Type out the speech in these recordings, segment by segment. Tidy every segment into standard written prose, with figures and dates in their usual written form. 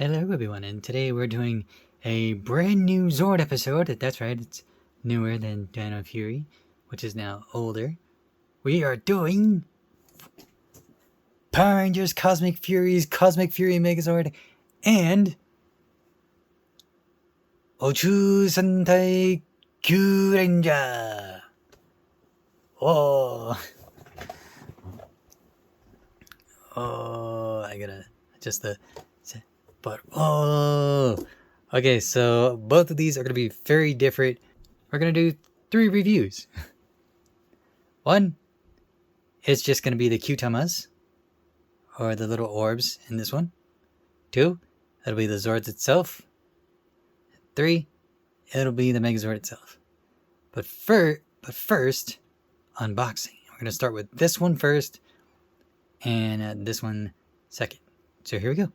Hello everyone, and today we're doing a brand new Zord episode. That's right, it's newer than Dino Fury, which is now older. We are doing Power Rangers Cosmic Fury Megazord and Uchu Sentai Kyuranger. Oh, I gotta adjust the... But, okay, so both of these are going to be very different. We're going to do 3 reviews. One, it's just going to be the Kyutamas, or the little orbs in this one. 2, it'll be the Zords itself. 3, it'll be the Megazord itself. But first, unboxing. We're going to start with this one first, and this one second. So here we go.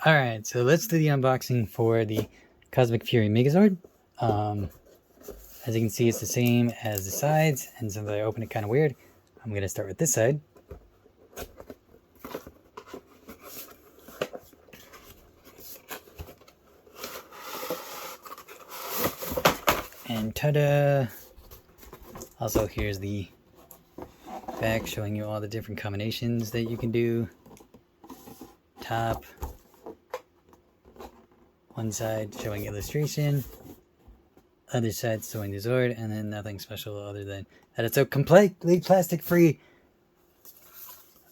Alright, so let's do the unboxing for the Cosmic Fury Megazord. As you can see, it's the same as the sides, and since I open it kind of weird, I'm going to start with this side. And ta-da! Also, here's the back showing you all the different combinations that you can do. Top. One side showing illustration, other side showing the Zord, and then nothing special other than that it's a completely plastic-free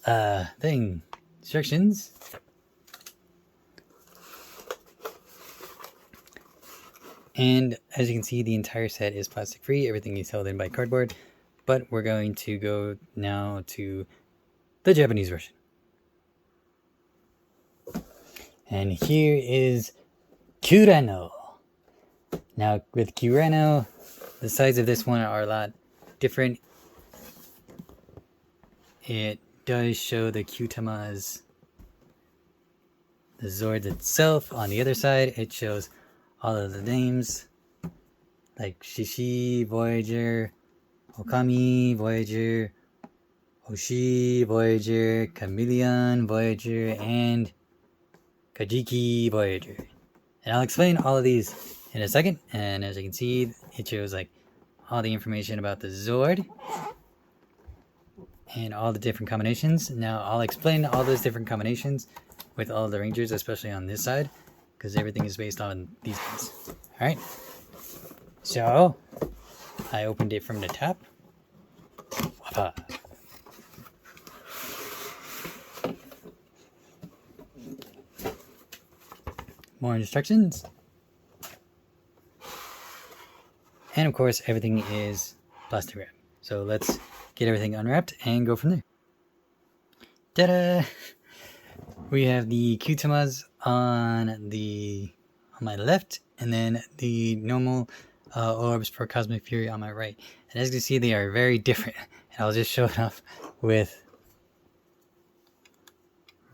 thing. Instructions. And as you can see, the entire set is plastic-free. Everything is held in by cardboard. But we're going to go now to the Japanese version. And here is KyurenOh. Now with KyurenOh, the sides of this one are a lot different. It does show the Kyutamas, the Zord itself. On the other side, it shows all of the names, like Shishi, Voyager, Okami, Voyager, Hoshi, Voyager, Chameleon, Voyager, and Kajiki, Voyager. And I'll explain all of these in a second. And as you can see, it shows like all the information about the Zord and all the different combinations. Now I'll explain all those different combinations with all the Rangers, especially on this side, because everything is based on these ones. Alright. So I opened it from the top. Wapa. More instructions. And of course, everything is plastic wrap. So let's get everything unwrapped and go from there. Ta-da! We have the Kyutamas on my left, and then the normal orbs for Cosmic Fury on my right. And as you can see, they are very different. And I'll just show it off with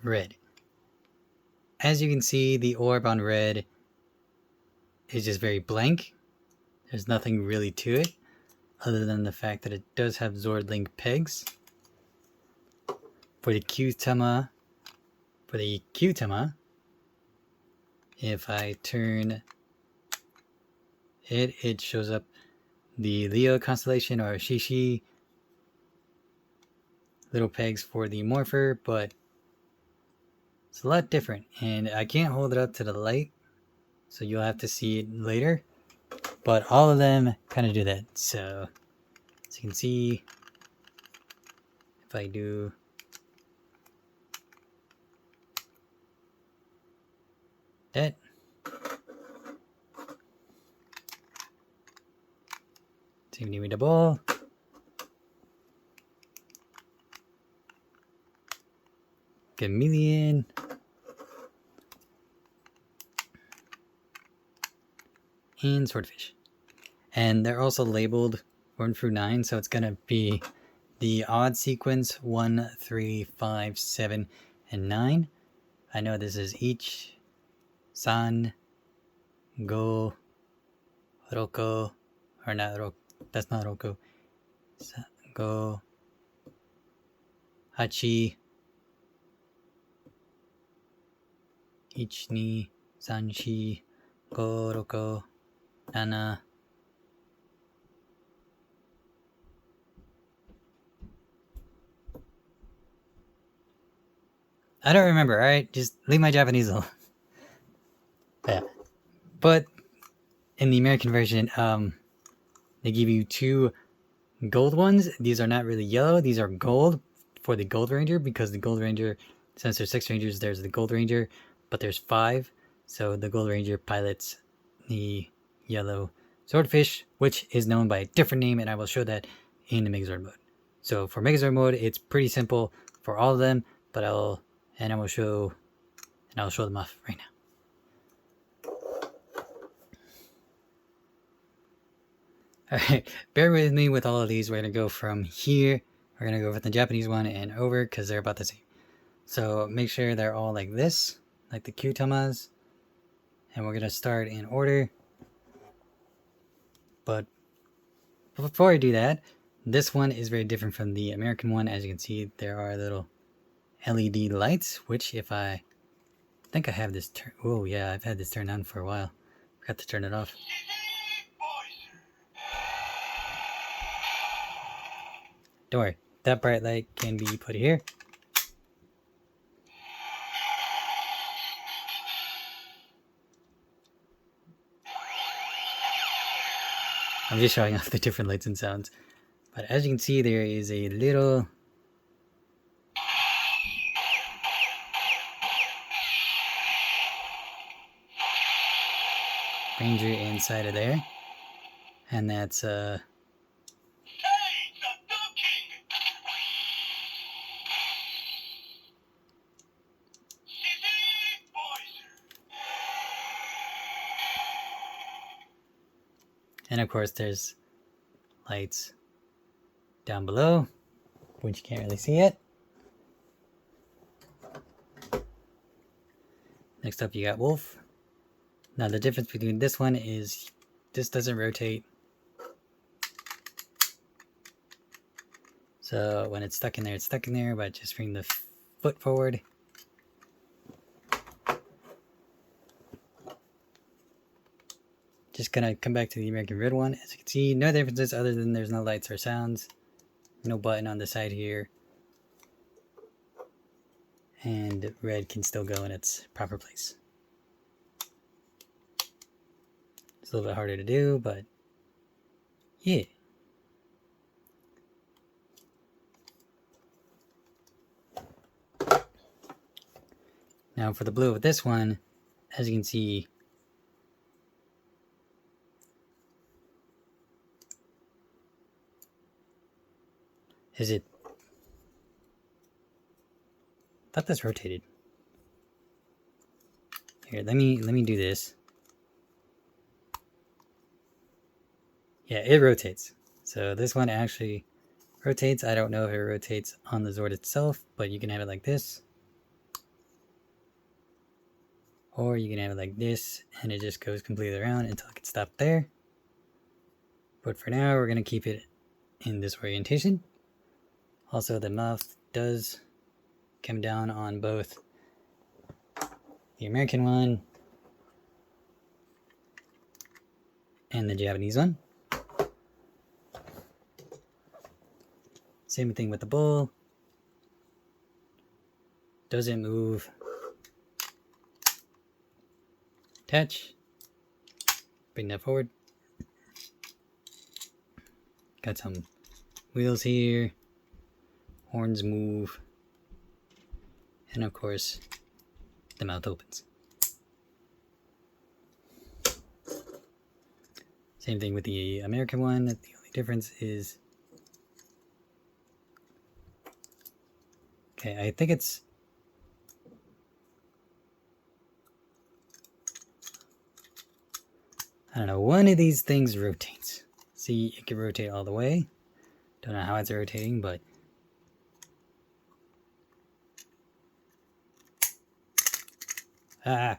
red. As you can see, the orb on red is just very blank. There's nothing really to it, other than the fact that it does have Zord link pegs. For the Kyutama, if I turn it, it shows up the Leo constellation or Shishi. Little pegs for the Morpher, but it's a lot different, and I can't hold it up to the light, so you'll have to see it later. But all of them kind of do that. So as you can see, if I do that, same with the ball. Chameleon. And Swordfish. And they're also labeled 1 through 9, so it's going to be the odd sequence 1, 3, 5, 7, and 9. I know this is each, San, Go, Roko, or not Roko, that's not Roko, Go, Hachi, 1, 2, 3, 4, 5, 6, 7. I don't remember, alright? Just leave my Japanese alone. Yeah. But in the American version, they give you 2 gold ones. These are not really yellow, these are gold for the Gold Ranger, because the Gold Ranger, since there's 6 Rangers, there's the Gold Ranger, but there's 5. So the Gold Ranger pilots the yellow Swordfish, which is known by a different name, and I will show that in the Megazord mode. So for Megazord mode, it's pretty simple for all of them, but I'll show them off right now. Alright, bear with me with all of these. We're going to go from here. We're going to go with the Japanese one and over because they're about the same. So make sure they're all like this, like the Kyutamas. And we're going to start in order. But before I do that, this one is very different from the American one. As you can see, there are little LED lights, which if I think I have this oh yeah, I've had this turned on for a while. Forgot to turn it off. Don't worry, that bright light can be put here. I'm just showing off the different lights and sounds. But as you can see, there is a little Ranger inside of there. And that's and of course there's lights down below, which you can't really see it. Next up you got Wolf. Now the difference between this one is this doesn't rotate. So when it's stuck in there, it's stuck in there, but just bring the foot forward. Just gonna come back to the American Red one. As you can see, no differences other than there's no lights or sounds. No button on the side here. And red can still go in its proper place. It's a little bit harder to do, but yeah. Now for the blue with this one, as you can see, I thought this rotated. Here, let me do this. Yeah, it rotates. So this one actually rotates. I don't know if it rotates on the Zord itself, but you can have it like this. Or you can have it like this, and it just goes completely around until it can stop there. But for now, we're going to keep it in this orientation. Also, the mouth does come down on both the American one and the Japanese one. Same thing with the bull. Doesn't move. Attach. Bring that forward. Got some wheels here. Horns move. And of course, the mouth opens. Same thing with the American one. The only difference is... Okay, I think it's... I don't know, one of these things rotates. See, it can rotate all the way. Don't know how it's rotating, but... Ah!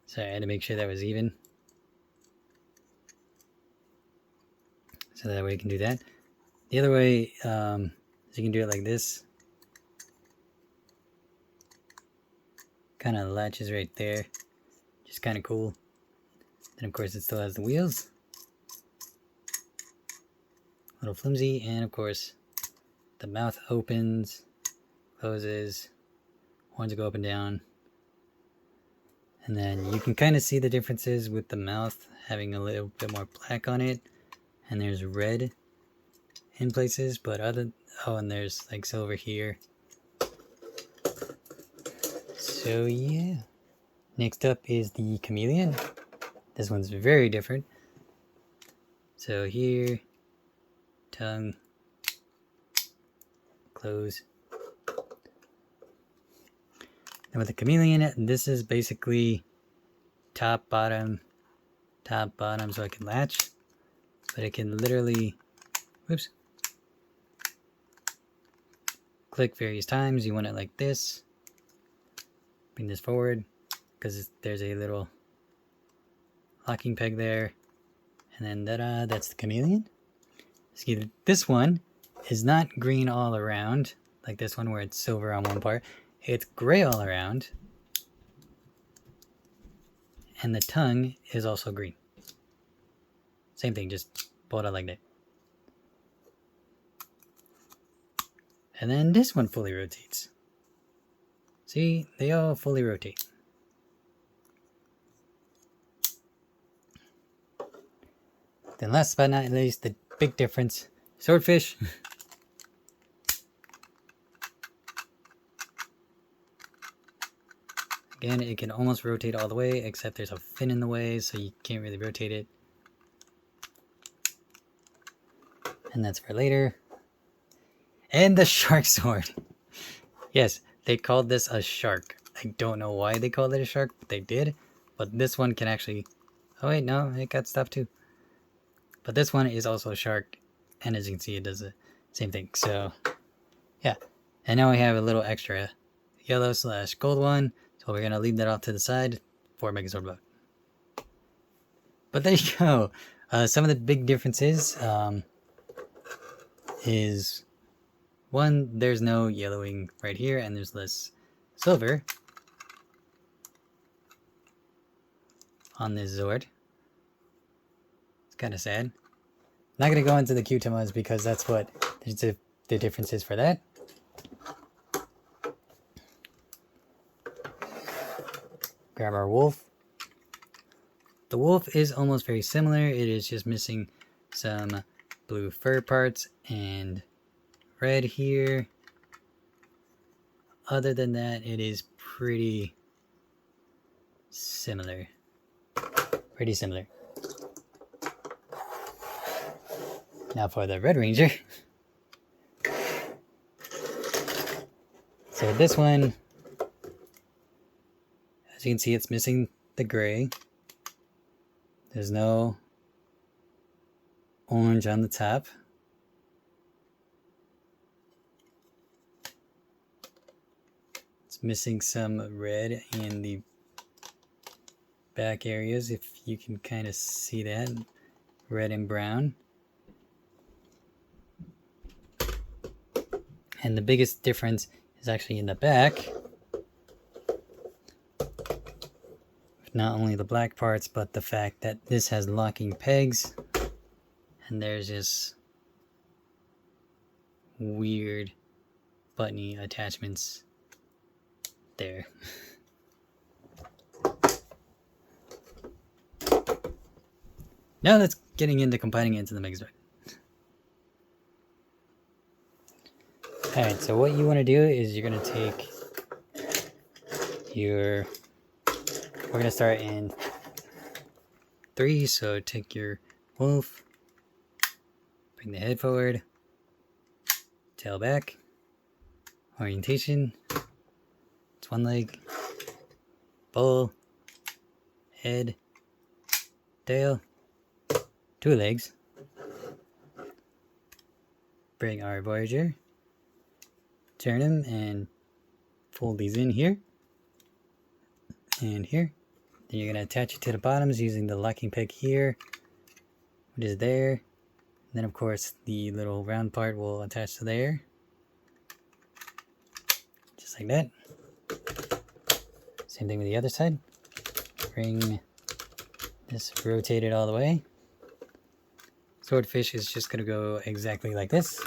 Sorry, I had to make sure that was even. So that way you can do that. The other way is you can do it like this. Kind of latches right there. Just kind of cool. Then of course it still has the wheels. A little flimsy, and of course the mouth opens, closes, horns go up and down. And then you can kind of see the differences with the mouth having a little bit more black on it. And there's red in places, but and there's like silver here. So yeah. Next up is the chameleon. This one's very different. So here, tongue, close. And with the chameleon, this is basically top, bottom, so I can latch. But it can literally, whoops, click various times. You want it like this. Bring this forward, because there's a little locking peg there. And then that's the chameleon. See, this one is not green all around, like this one where it's silver on one part. It's gray all around. And the tongue is also green. Same thing, just pull it out like that. And then this one fully rotates. See, they all fully rotate. Then last but not least, the big difference, swordfish. Again, it can almost rotate all the way, except there's a fin in the way, so you can't really rotate it. And that's for later. And the shark sword. Yes, they called this a shark. I don't know why they called it a shark, but they did. But this one can actually... Oh wait, no, it got stuff too. But this one is also a shark, and as you can see, it does the same thing. So, yeah. And now we have a little extra yellow / gold one. So we're going to leave that off to the side for Megazord mode. But there you go. Some of the big differences is... One, there's no yellowing right here, and there's less silver on this Zord. It's kind of sad. Not going to go into the Kyutamas because that's what the difference is for that. Grab our wolf. The wolf is almost very similar. It is just missing some blue fur parts and red here. Other than that, it is pretty similar. Pretty similar. Now for the Red Ranger. So this one, as you can see, it's missing the gray. There's no orange on the top. It's missing some red in the back areas, if you can kind of see that. Red and brown. And the biggest difference is actually in the back. Not only the black parts, but the fact that this has locking pegs. And there's this weird buttony attachments there. Now let's getting into combining it into the Megazord. Alright, so what you want to do is you're going to take your... We're going to start in 3, so take your wolf, bring the head forward, tail back, orientation, it's one leg, bull, head, tail, 2 legs, bring our Voyager, turn him and fold these in here and here. Then you're going to attach it to the bottoms using the locking peg here, which is there, then of course the little round part will attach to there. Just like that. Same thing with the other side. Bring this rotated all the way. Swordfish is just going to go exactly like this.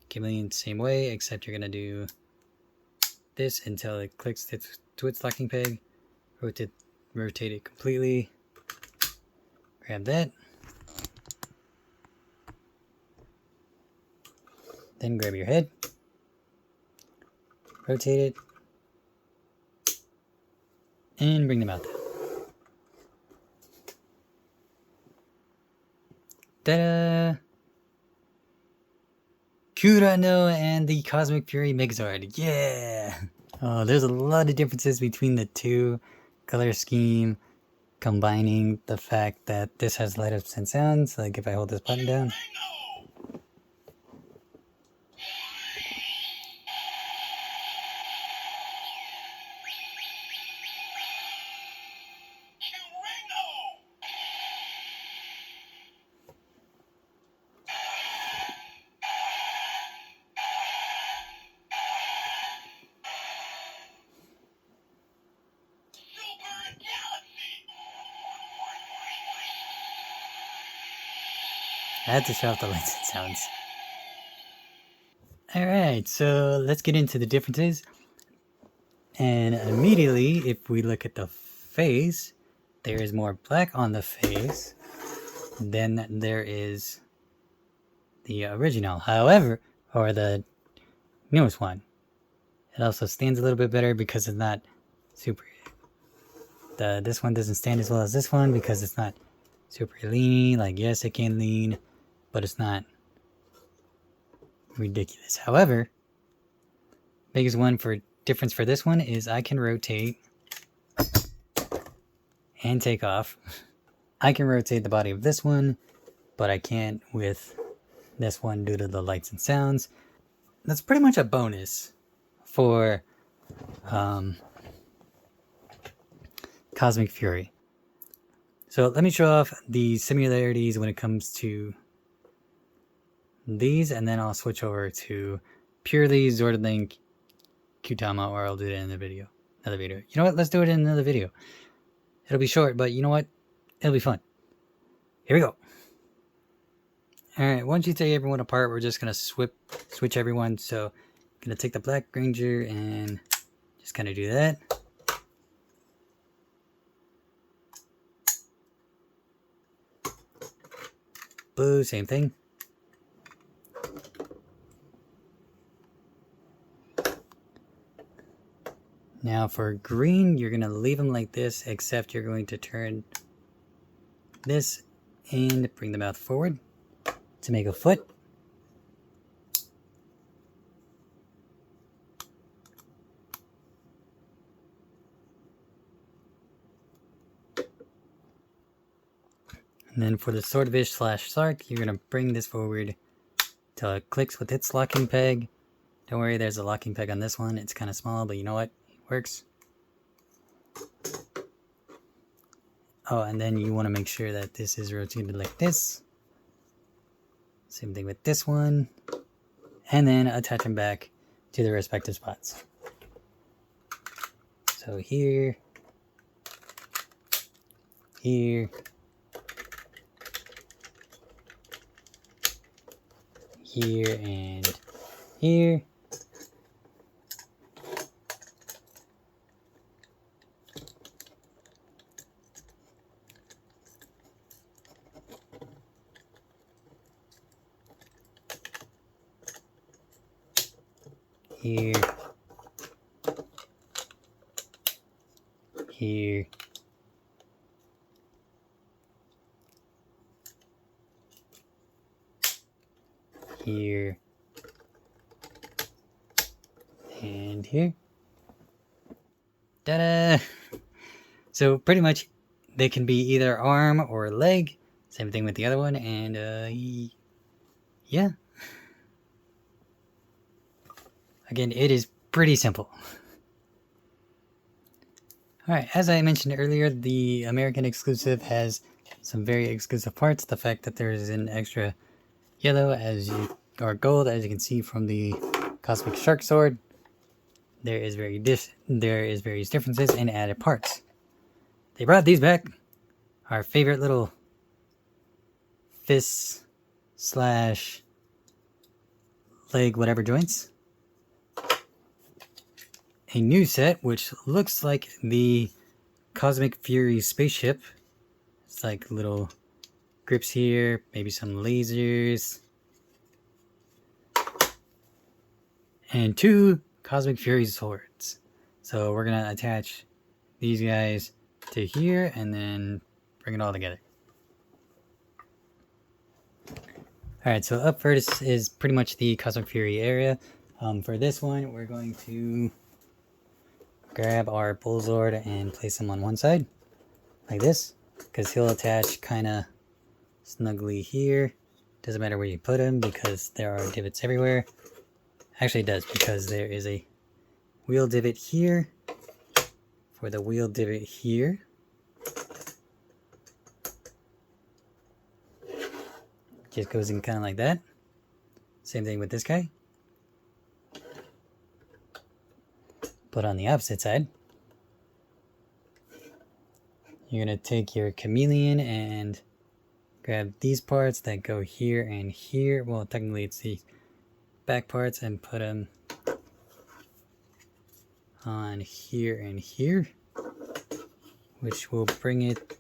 Chameleon, same way, except you're going to do this until it clicks to its locking peg. Rotate it completely. Grab that. Then grab your head. Rotate it. And bring them out. Ta-da! KyurenOh and the Cosmic Fury Megazord. Yeah! Oh, there's a lot of differences between the two. Color scheme, combining the fact that this has light ups and sounds, like if I hold this button down. I had to show off the lights and sounds. Alright, so let's get into the differences. And immediately, if we look at the face, there is more black on the face than there is the original. However, or the newest one. It also stands a little bit better because it's not super... This one doesn't stand as well as this one because it's not super leany. Like, yes, it can lean, but it's not ridiculous. However, biggest one for difference for this one is I can rotate and take off. I can rotate the body of this one, but I can't with this one due to the lights and sounds. That's pretty much a bonus for Cosmic Fury. So let me show off the similarities when it comes to these, and then I'll switch over to purely Zord Link Kyutama, or I'll do it in another video. You know what? Let's do it in another video. It'll be short, but you know what? It'll be fun. Here we go. Alright, once you take everyone apart, we're just going to switch everyone. So I'm going to take the Black Ranger and just kind of do that. Blue, same thing. Now for green, you're going to leave them like this, except you're going to turn this and bring the mouth forward to make a foot. And then for the Swordfish / Shark, you're going to bring this forward till it clicks with its locking peg. Don't worry, there's a locking peg on this one. It's kind of small, but you know what? It works. Oh, and then you want to make sure that this is rotated like this. Same thing with this one. And then attach them back to the respective spots. So here, here, here, and here. Here, here, here, and here. Ta-da! So pretty much they can be either arm or leg. Same thing with the other one, and yeah. Again, it is pretty simple. Alright, as I mentioned earlier, the American exclusive has some very exclusive parts. The fact that there is an extra yellow or gold, as you can see from the Cosmic Shark Sword. There is various differences in added parts. They brought these back. Our favorite little fist slash leg whatever joints. A new set which looks like the Cosmic Fury Spaceship. It's like little grips here, maybe some lasers. And 2 Cosmic Fury Zords. So we're going to attach these guys to here and then bring it all together. Alright, so up first is pretty much the Cosmic Fury area. For this one, we're going to grab our Bull Zord and place him on one side, like this, because he'll attach kind of snugly here. Doesn't matter where you put him because there are divots everywhere. Actually it does, because there is a wheel divot here for the wheel divot here. Just goes in kind of like that. Same thing with this guy. But on the opposite side, you're going to take your chameleon and grab these parts that go here and here. Well, technically it's the back parts, and put them on here and here, which will bring it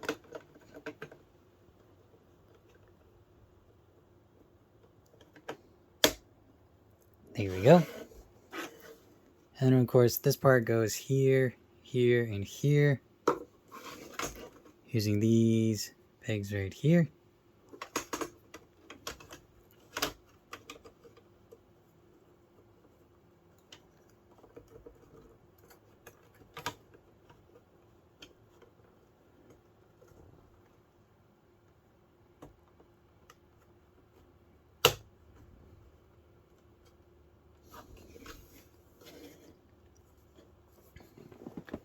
there we go. And then of course this part goes here, here, and here, using these pegs right here.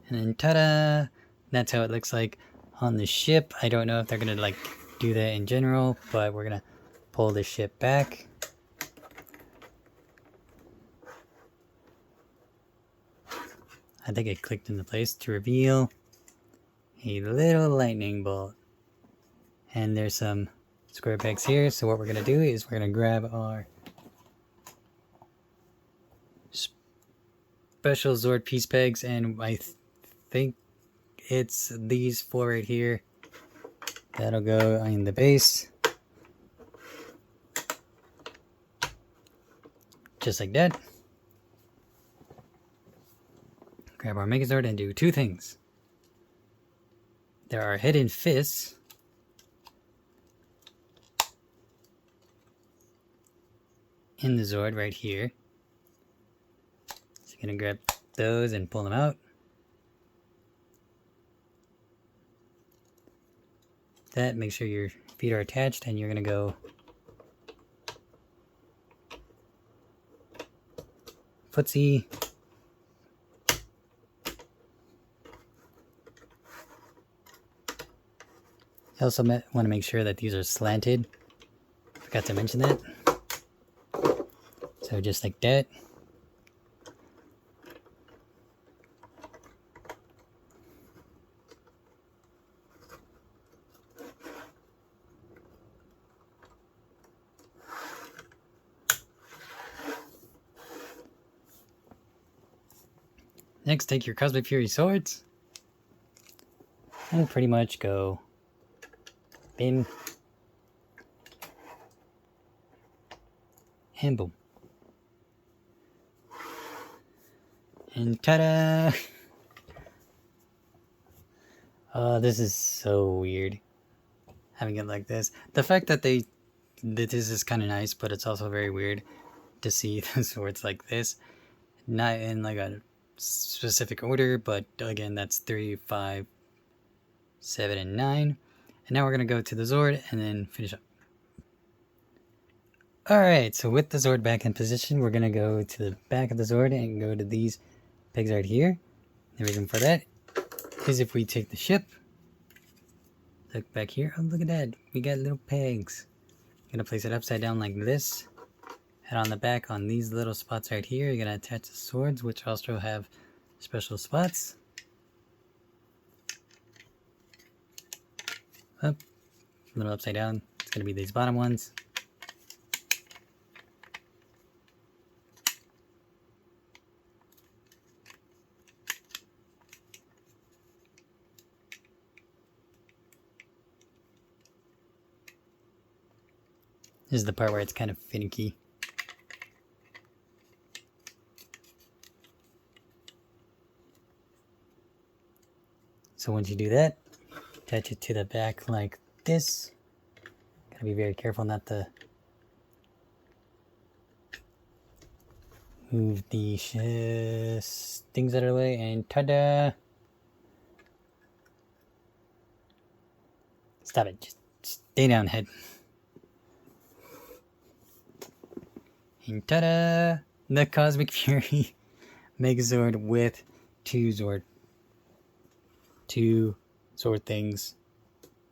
And then ta-da! That's how it looks like on the ship. I don't know if they're gonna like do that in general, but we're gonna pull the ship back. I think it clicked into place to reveal a little lightning bolt. And there's some square pegs here, so what we're gonna do is we're gonna grab our special Zord piece pegs, and I think it's these 4 right here. That'll go in the base. Just like that. Grab our Megazord and do 2 things. There are hidden fists in the Zord right here. So you're gonna grab those and pull them out. That, make sure your feet are attached, and you're gonna go footsie. You also want to make sure that these are slanted. Forgot to mention that. So just like that. Next, take your Cosmic Fury Swords and pretty much go bim and boom. And ta-da! Oh, this is so weird having it like this. The fact that this is kind of nice, but it's also very weird to see the swords like this. Not in like a specific order, but again, that's 3, 5, 7, and 9. And now we're going to go to the Zord and then finish up. Alright, so with the Zord back in position, we're going to go to the back of the Zord and go to these pegs right here. The reason for that is if we take the ship Look back here. Oh, look at that. We got little pegs. You're gonna place it upside down like this. And on the back, on these little spots right here, you're gonna attach the swords, which also have special spots. Up, a little upside down. It's gonna be these bottom ones. This is the part where it's kind of finicky. So once you do that, attach it to the back like this. Gotta be very careful not to move the things out of the way, and ta-da! Stop it, just stay down, head. And ta-da! The Cosmic Fury Megazord with two Zord things.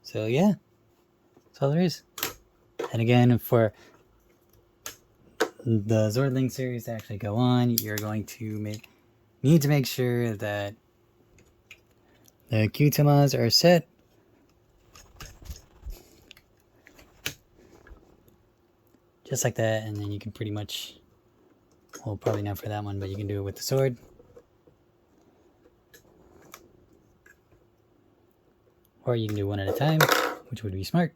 So yeah, that's all there is. And again, for the Zordling series to actually go on, you're going to need to make sure that the Kyutamas are set. Just like that, and then you can pretty much, well, probably not for that one, but you can do it with the sword. Or you can do one at a time, which would be smart.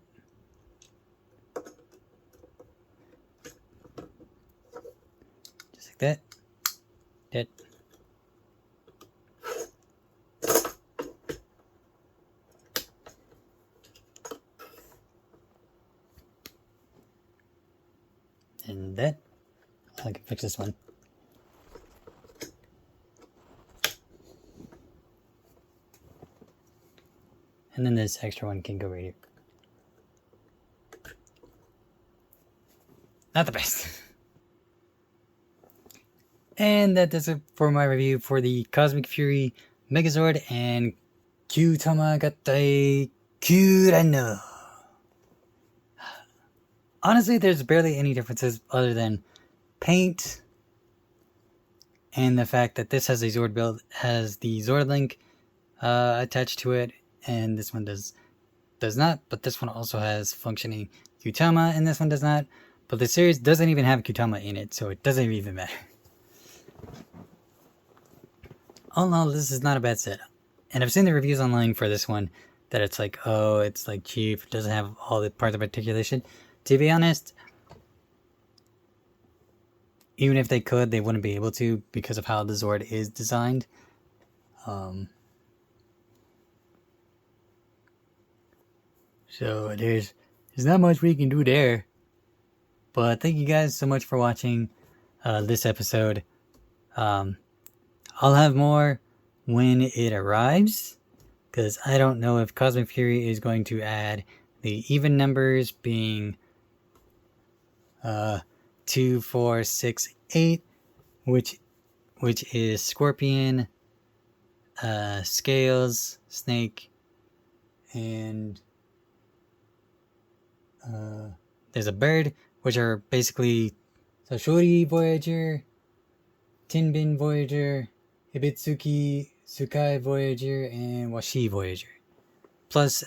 Just like that. That. And that. I can fix this one. And then this extra one can go right here. Not the best. And that does it for my review for the Cosmic Fury Megazord and Kyutama Gattai KyurenOh. Honestly, there's barely any differences other than paint and the fact that this has a Zord build, has the Zord link attached to it, and this one does not, but this one also has functioning Kyutama, and this one does not. But the series doesn't even have Kyutama in it, so it doesn't even matter. All in all, this is not a bad set. And I've seen the reviews online for this one that it's like, oh, it's like cheap, it doesn't have all the parts of articulation. To be honest, even if they could, they wouldn't be able to because of how the Zord is designed. So there's not much we can do there. But thank you guys so much for watching this episode. I'll have more when it arrives, because I don't know if Cosmic Fury is going to add the even numbers being 2, 4, 6, 8, which is Scorpion, Scales, Snake, and there's a bird, which are basically Sashori Voyager, Tinbin Voyager, Hibitsuki Tsukai Voyager, and Washi Voyager. Plus,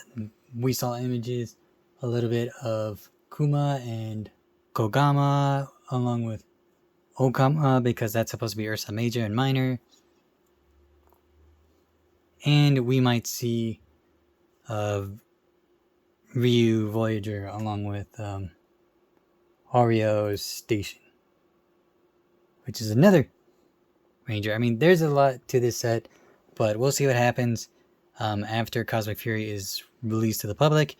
we saw images a little bit of Kuma and Kogama, along with Okama, because that's supposed to be Ursa Major and Minor. And we might see Ryu Voyager along with Orio's Station, which is another Ranger. I mean, there's a lot to this set, but we'll see what happens after Cosmic Fury is released to the public.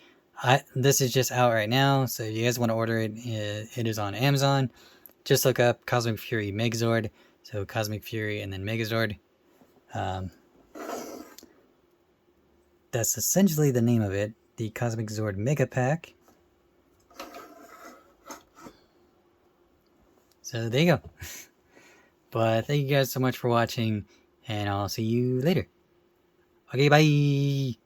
This is just out right now, so if you guys want to order it, it is on Amazon. Just look up Cosmic Fury Megazord, so Cosmic Fury and then Megazord. That's essentially the name of it, the Cosmic Zord Mega Pack. So there you go. But thank you guys so much for watching, and I'll see you later. Okay, bye!